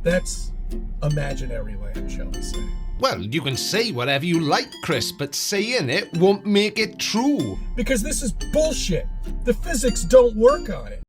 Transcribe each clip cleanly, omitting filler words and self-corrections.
That's imaginary land, shall we say. Well, you can say whatever you like, Chris, but saying it won't make it true. Because this is bullshit. The physics don't work on it.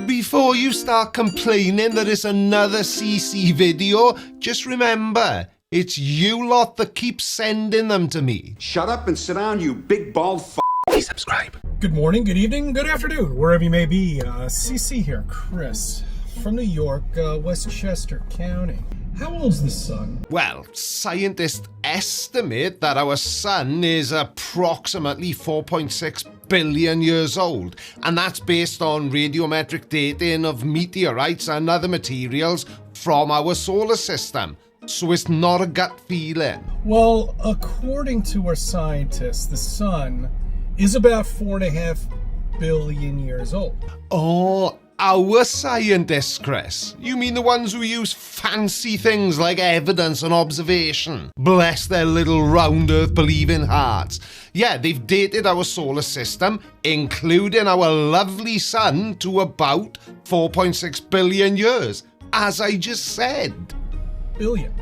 Before you start complaining that it's another CC video, just remember, it's you lot that keep sending them to me. Shut up and sit down, you big bald f***. Please subscribe. Good morning, good evening, good afternoon, wherever you may be. CC here, Chris, from New York, Westchester County. How old's the sun? Well, scientists estimate that our sun is approximately 4.6 billion years old, and that's based on radiometric dating of meteorites and other materials from our solar system. So it's not a gut feeling. Well, according to our scientists, the sun is about 4.5 billion years old. Oh, our scientists, Chris. You mean the ones who use fancy things like evidence and observation? Bless their little round earth believing hearts. Yeah, they've dated our solar system, including our lovely sun, to about 4.6 billion years, as I just said. Billion.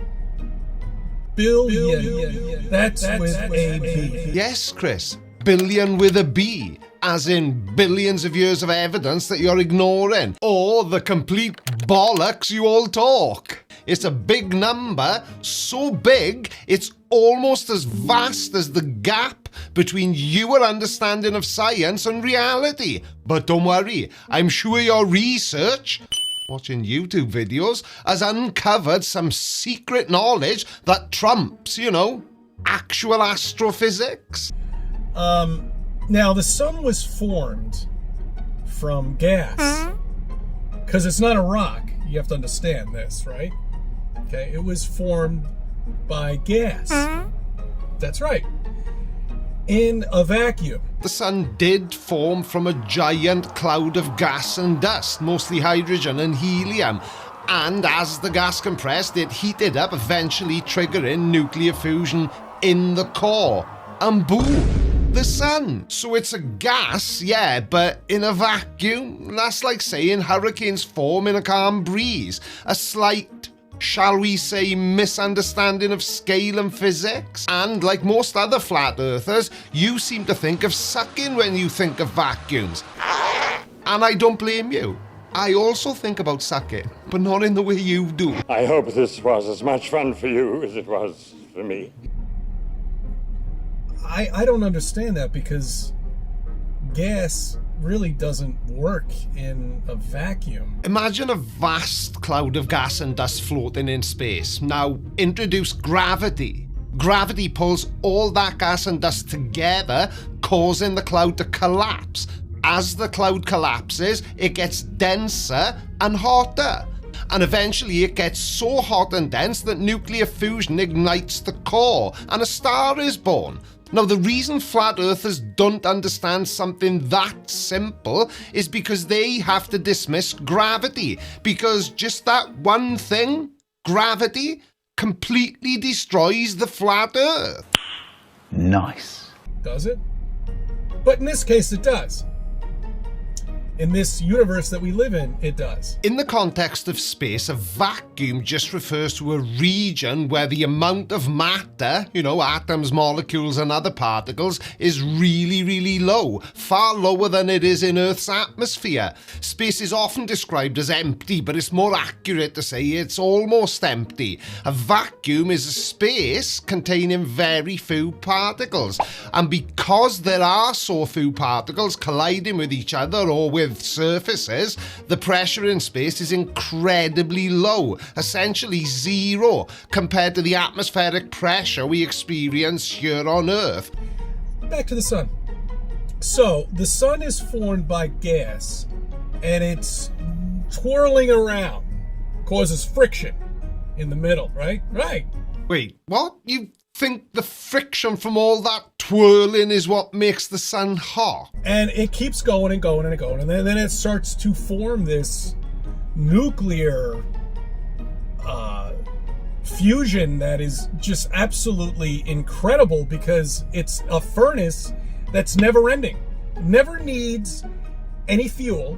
That's with a B. Yes, Chris. Billion with a B, as in billions of years of evidence that you're ignoring, or the complete bollocks you all talk. It's a big number, so big it's almost as vast as the gap between your understanding of science and reality. But don't worry, I'm sure your research, watching YouTube videos, has uncovered some secret knowledge that trumps, actual astrophysics. Now the sun was formed from gas. Because it's not a rock. You have to understand this, right? Okay, it was formed by gas. That's right. In a vacuum. The sun did form from a giant cloud of gas and dust, mostly hydrogen and helium. And as the gas compressed, it heated up, eventually triggering nuclear fusion in the core. And boom! The sun. So it's a gas, yeah, but in a vacuum. That's like saying hurricanes form in a calm breeze. A slight, shall we say, misunderstanding of scale and physics. And like most other flat earthers, you seem to think of sucking when you think of vacuums. And I don't blame you. I also think about sucking, but not in the way you do. I hope this was as much fun for you as it was for me. I don't understand that, because gas really doesn't work in a vacuum. Imagine a vast cloud of gas and dust floating in space. Now introduce gravity. Gravity pulls all that gas and dust together, causing the cloud to collapse. As the cloud collapses, it gets denser and hotter. And eventually it gets so hot and dense that nuclear fusion ignites the core and a star is born. Now, the reason flat earthers don't understand something that simple is because they have to dismiss gravity. Because just that one thing, gravity, completely destroys the flat earth. Nice. Does it? But in this case, it does. In this universe that we live in, it does. In the context of space, a vacuum just refers to a region where the amount of matter, atoms, molecules, and other particles, is really, really low, far lower than it is in Earth's atmosphere. Space is often described as empty, but it's more accurate to say it's almost empty. A vacuum is a space containing very few particles. And because there are so few particles colliding with each other or with surfaces, the pressure in space is incredibly low, essentially zero, compared to the atmospheric pressure we experience here on Earth. Back to the sun. So, the sun is formed by gas, and it's twirling around, causes friction in the middle, right? Right. Wait, what? You think the friction from all that twirling is what makes the sun hot? And it keeps going and going and going, and then it starts to form this nuclear fusion that is just absolutely incredible, because it's a furnace that's never ending, never needs any fuel.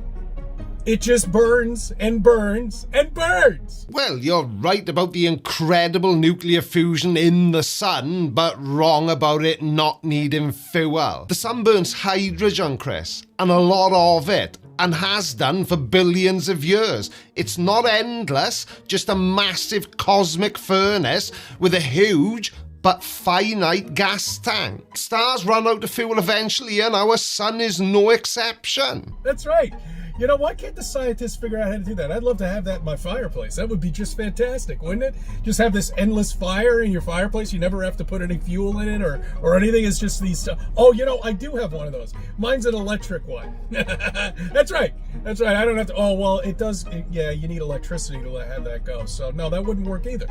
It just burns and burns and burns. Well, you're right about the incredible nuclear fusion in the sun, but wrong about it not needing fuel. The sun burns hydrogen, Chris, and a lot of it, and has done for billions of years. It's not endless, just a massive cosmic furnace with a huge but finite gas tank. Stars run out of fuel eventually, and our sun is no exception. That's right. You know, why can't the scientists figure out how to do that? I'd love to have that in my fireplace. That would be just fantastic, wouldn't it? Just have this endless fire in your fireplace. You never have to put any fuel in it or anything. It's just these... Oh, you know, I do have one of those. Mine's an electric one. That's right. That's right. I don't have to... Oh, well, it does... Yeah, you need electricity to have that go. So, no, that wouldn't work either.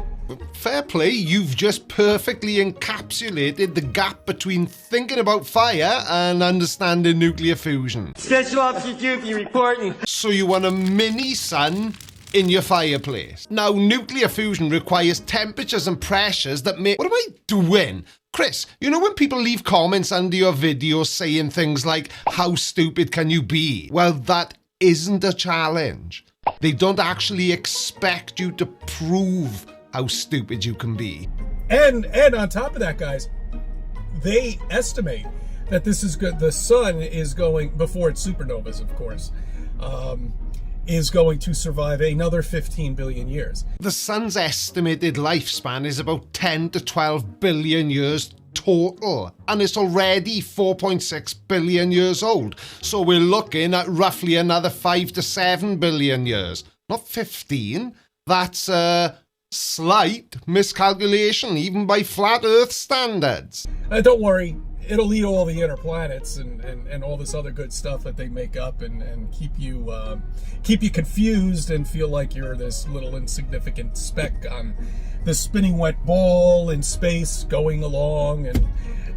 Fair play, you've just perfectly encapsulated the gap between thinking about fire and understanding nuclear fusion. Special Officer Doofy reporting. So you want a mini sun in your fireplace. Now, nuclear fusion requires temperatures and pressures that make... What am I doing? Chris, you know when people leave comments under your videos saying things like, how stupid can you be? Well, that isn't a challenge. They don't actually expect you to prove how stupid you can be. And on top of that, guys, they estimate that this is good. The sun is going, before its supernovas, of course, is going to survive another 15 billion years. The sun's estimated lifespan is about 10 to 12 billion years total, and it's already 4.6 billion years old. So we're looking at roughly another 5 to 7 billion years. Not 15. That's a slight miscalculation, even by flat Earth standards. Don't worry. It'll lead all the inner planets and all this other good stuff that they make up and keep you confused and feel like you're this little insignificant speck on this spinning wet ball in space going along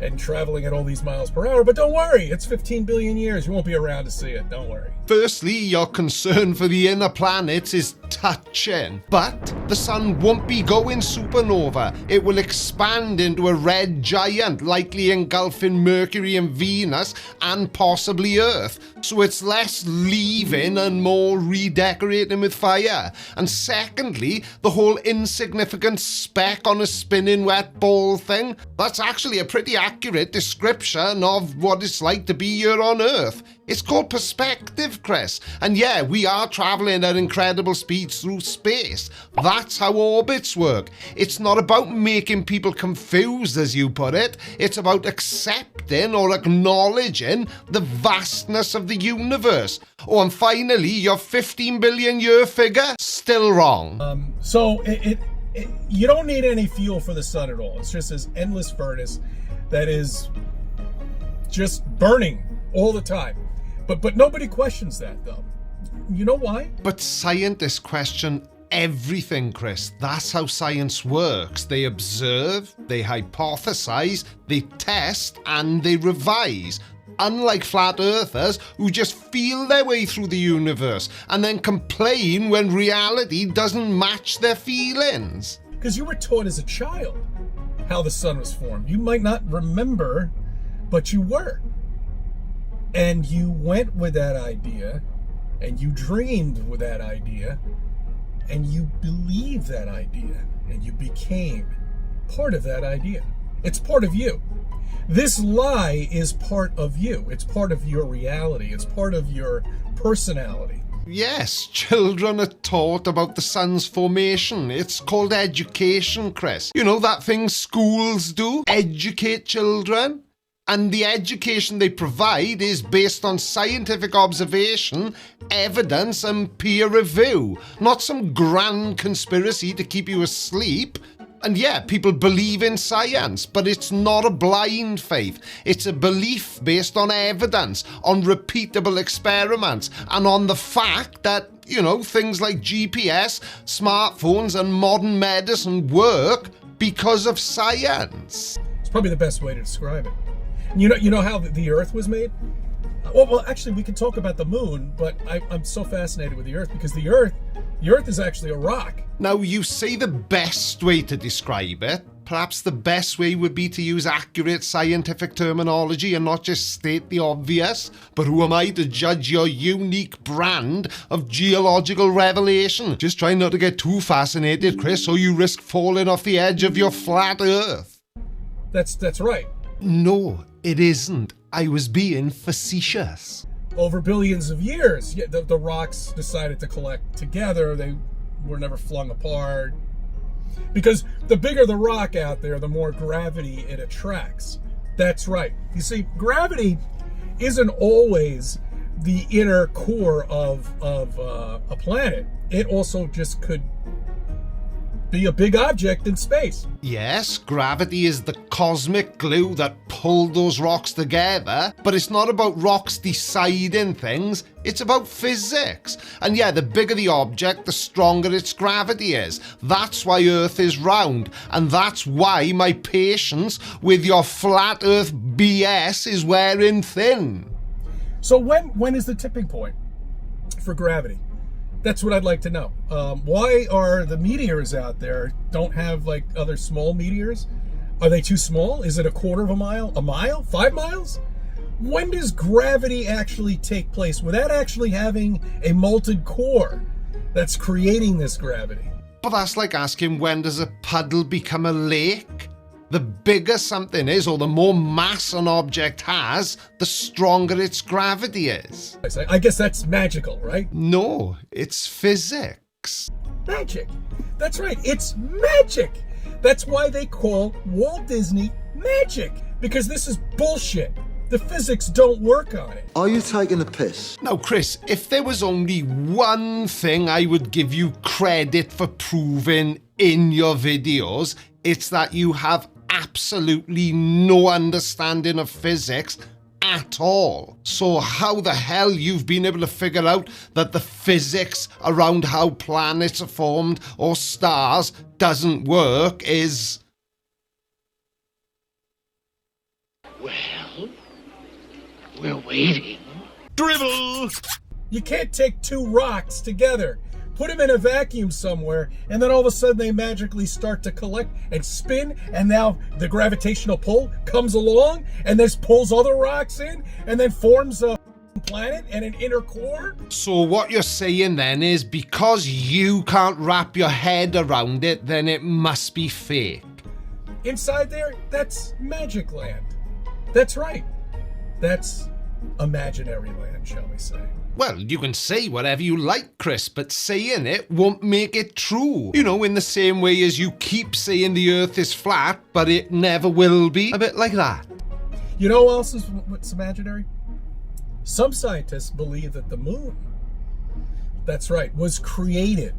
and traveling at all these miles per hour. But don't worry, it's 15 billion years. You won't be around to see it. Don't worry. Firstly, your concern for the inner planets is touching, but the sun won't be going supernova. It will expand into a red giant, likely engulfing Mercury and Venus and possibly Earth. So it's less leaving and more redecorating with fire. And secondly, the whole insignificant speck on a spinning wet ball thing, that's actually a pretty accurate description of what it's like to be here on Earth. It's called perspective, Chris. And yeah, we are traveling at incredible speeds through space. That's how orbits work. It's not about making people confused, as you put it. It's about accepting or acknowledging the vastness of the universe. Oh, and finally, your 15 billion year figure, still wrong. So you don't need any fuel for the sun at all. It's just this endless furnace that is just burning all the time. But nobody questions that, though. You know why? But scientists question everything, Chris. That's how science works. They observe, they hypothesize, they test, and they revise. Unlike flat earthers who just feel their way through the universe and then complain when reality doesn't match their feelings. Because you were taught as a child how the sun was formed. You might not remember, but you were. And you went with that idea, and you dreamed with that idea, and you believed that idea, and you became part of that idea. It's part of you. This lie is part of you. It's part of your reality. It's part of your personality. Yes, children are taught about the sun's formation. It's called education, Chris. You know that thing schools do? Educate children. And the education they provide is based on scientific observation, evidence, and peer review. Not some grand conspiracy to keep you asleep. And yeah, people believe in science, but it's not a blind faith. It's a belief based on evidence, on repeatable experiments, and on the fact that, you know, things like GPS, smartphones, and modern medicine work because of science. It's probably the best way to describe it. You know how the Earth was made? Well, actually, we could talk about the moon, but I'm so fascinated with the Earth because the Earth is actually a rock. Now, you say the best way to describe it, Perhaps the best way would be to use accurate scientific terminology and not just state the obvious. But who am I to judge your unique brand of geological revelation? Just try not to get too fascinated, Chris, or you risk falling off the edge of your flat earth. That's right. No, it isn't. I was being facetious. Over billions of years, the rocks decided to collect together. They were never flung apart. Because the bigger the rock out there, the more gravity it attracts. That's right. You see, gravity isn't always the inner core of a planet. It also just could be a big object in space. Yes, gravity is the cosmic glue that pulled those rocks together, but it's not about rocks deciding things, it's about physics. And yeah, the bigger the object, the stronger its gravity is. That's why Earth is round, and that's why my patience with your flat Earth BS is wearing thin. So when is the tipping point for gravity? That's what I'd like to know. Why are the meteors out there don't have like other small meteors? Are they too small? Is it a quarter of a mile? A mile? 5 miles? When does gravity actually take place without actually having a molten core that's creating this gravity? But that's like asking, when does a puddle become a lake? The bigger something is, or the more mass an object has, the stronger its gravity is. I guess that's magical, right? No, it's physics. Magic. That's right. It's magic. That's why they call Walt Disney magic. Because this is bullshit. The physics don't work on it. Are you taking a piss? Now, Chris, if there was only one thing I would give you credit for proving in your videos, it's that you have absolutely no understanding of physics at all. So how the hell you've been able to figure out that the physics around how planets are formed or stars doesn't work is... Well, we're waiting. Dribble! You can't take two rocks together, put them in a vacuum somewhere, and then all of a sudden they magically start to collect and spin, and now the gravitational pull comes along and this pulls other rocks in and then forms a planet and an inner core. So what you're saying then is, because you can't wrap your head around it, then it must be fake. Inside there, that's magic land. That's right. That's imaginary land, shall we say. Well, you can say whatever you like, Chris, but saying it won't make it true. You know, in the same way as you keep saying the Earth is flat, but it never will be. A bit like that. You know what else is what's imaginary? Some scientists believe that the moon, that's right, was created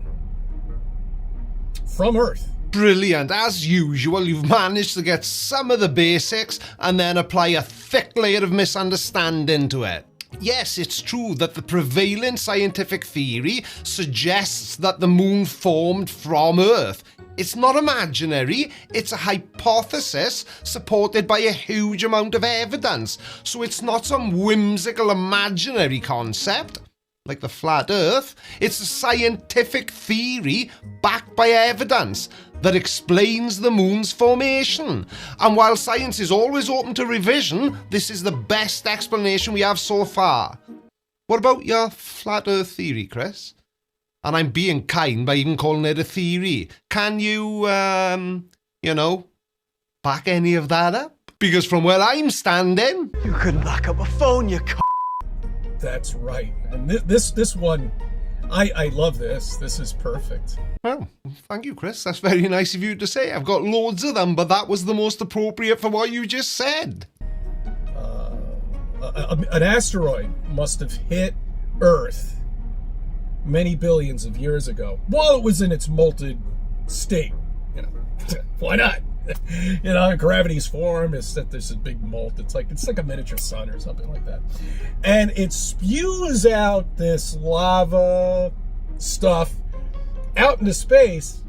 from Earth. Brilliant. As usual, you've managed to get some of the basics and then apply a thick layer of misunderstanding to it. Yes, it's true that the prevailing scientific theory suggests that the moon formed from Earth. It's not imaginary, it's a hypothesis supported by a huge amount of evidence. So it's not some whimsical imaginary concept, like the flat Earth. It's a scientific theory backed by evidence that explains the moon's formation. And while science is always open to revision, this is the best explanation we have so far. What about your flat Earth theory, Chris? And I'm being kind by even calling it a theory. Can you, back any of that up? Because from where I'm standing... You couldn't back up a phone, you c***. That's right. And this one, I love this. This is perfect. Well, thank you, Chris. That's very nice of you to say. I've got loads of them, but that was the most appropriate for what you just said. An asteroid must have hit Earth many billions of years ago while it was in its molten state. You know, why not? You know, gravity's form is that there's a big molt. It's like a miniature sun or something like that, and it spews out this lava stuff out into space,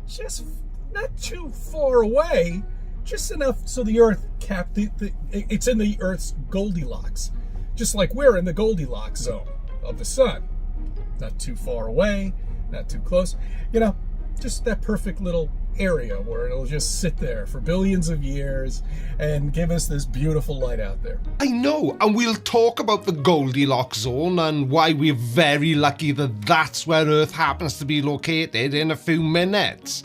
just not too far away, just enough so the Earth it's in the Earth's Goldilocks, just like we're in the Goldilocks zone of the sun. Not too far away, not too close. You know, just that perfect little area where it'll just sit there for billions of years and give us this beautiful light out there. I know, and we'll talk about the Goldilocks zone and why we're very lucky that that's where Earth happens to be located in a few minutes.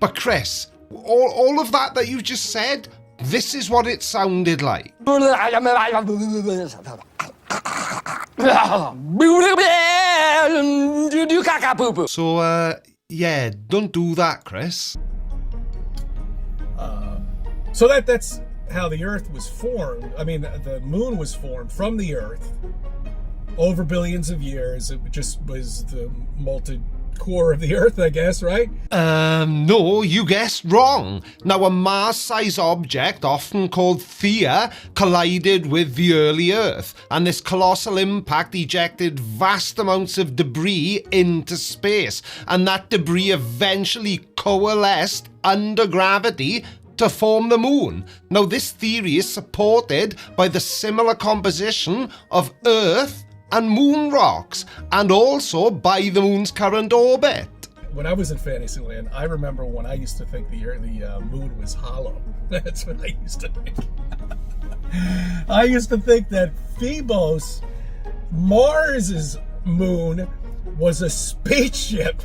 But Chris, all of that you just said, this is what it sounded like. So, yeah, don't do that, Chris. So that's how the Earth was formed. I mean, the moon was formed from the Earth over billions of years. It just was the molten core of the Earth, I guess, right? No, you guessed wrong. Now, a Mars-sized object, often called Theia, collided with the early Earth, and this colossal impact ejected vast amounts of debris into space, and that debris eventually coalesced under gravity to form the moon. Now, this theory is supported by the similar composition of Earth and moon rocks, and also by the moon's current orbit. When I was in Fantasyland, I remember when I used to think the moon was hollow. That's what I used to think. I used to think that Phoebos, Mars's moon, was a spaceship.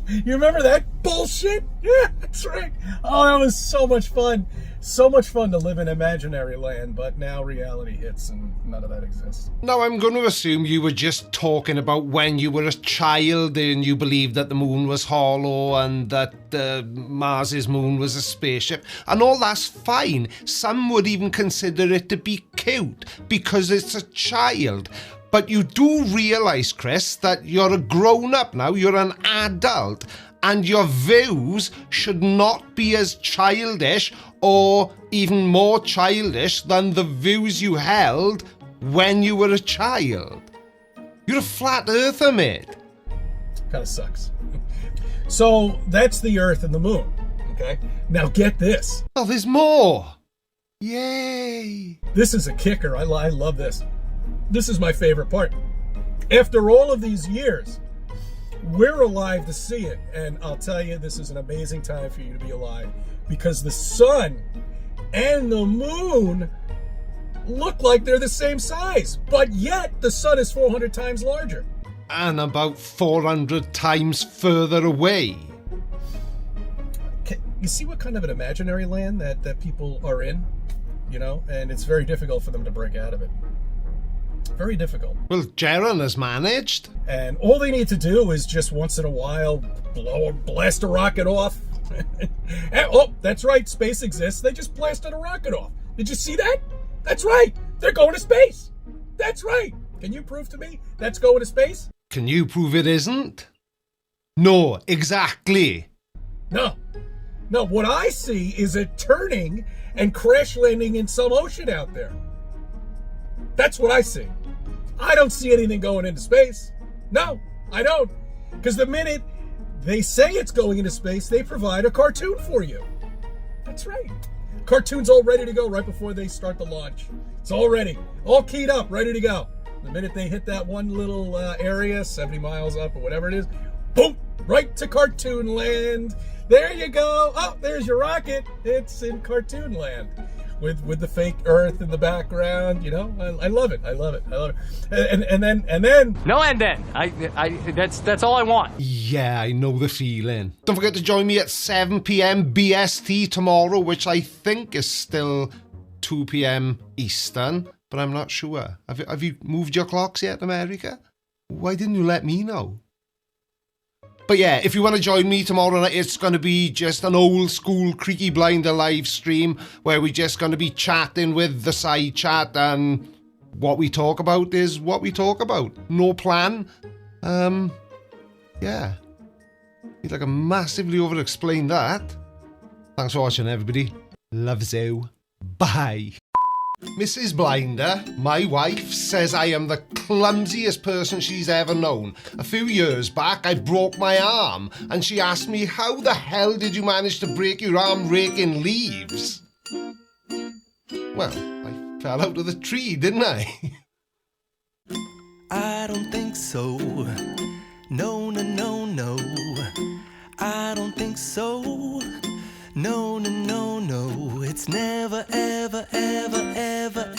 You remember that bullshit? Yeah, that's right. Oh, that was so much fun. So much fun to live in imaginary land, but now reality hits and none of that exists. Now, I'm going to assume you were just talking about when you were a child and you believed that the moon was hollow and that Mars's moon was a spaceship, and all that's fine. Some would even consider it to be cute because it's a child. But you do realise, Chris, that you're a grown-up now, you're an adult, and your views should not be as childish or even more childish than the views you held when you were a child. You're a flat earther, mate. Kind of sucks. So that's the Earth and the moon, okay? Now get this. Oh, there's more. Yay. This is a kicker. I love this. This is my favorite part. After all of these years, we're alive to see it. And I'll tell you, this is an amazing time for you to be alive because the sun and the moon look like they're the same size, but yet the sun is 400 times larger. And about 400 times further away. You see what kind of an imaginary land that people are in, you know? And it's very difficult for them to break out of it. Very difficult. Well, Jaren has managed. And all they need to do is just once in a while blast a rocket off. And, oh, that's right, space exists. They just blasted a rocket off. Did you see that? That's right. They're going to space. That's right. Can you prove to me that's going to space? Can you prove it isn't? No, exactly. No, what I see is it turning and crash landing in some ocean out there. That's what I see. I don't see anything going into space. No, I don't. Because the minute they say it's going into space, they provide a cartoon for you. That's right. Cartoon's all ready to go right before they start the launch. It's all ready, all keyed up, ready to go. The minute they hit that one little area, 70 miles up or whatever it is, boom, right to cartoon land. There you go. Oh, there's your rocket. It's in cartoon land. With the fake Earth in the background, you know, I love it. I love it. And then. No, and then that's all I want. Yeah, I know the feeling. Don't forget to join me at 7 p.m. BST tomorrow, which I think is still 2 p.m. Eastern, but I'm not sure. Have you moved your clocks yet, America? Why didn't you let me know? But yeah, if you want to join me tomorrow night, it's going to be just an old school Creaky Blinder live stream where we're just going to be chatting with the side chat, and what we talk about is what we talk about. No plan. Yeah. Feel like I massively over-explained that. Thanks for watching, everybody. Loves you. Bye. Mrs. Blinder, my wife, says I am the clumsiest person she's ever known. A few years back, I broke my arm, and she asked me, how the hell did you manage to break your arm raking leaves? Well, I fell out of the tree, didn't I? I don't think so. No, no, no, no. think so. No, no, no, no. It's never, ever, ever, ever,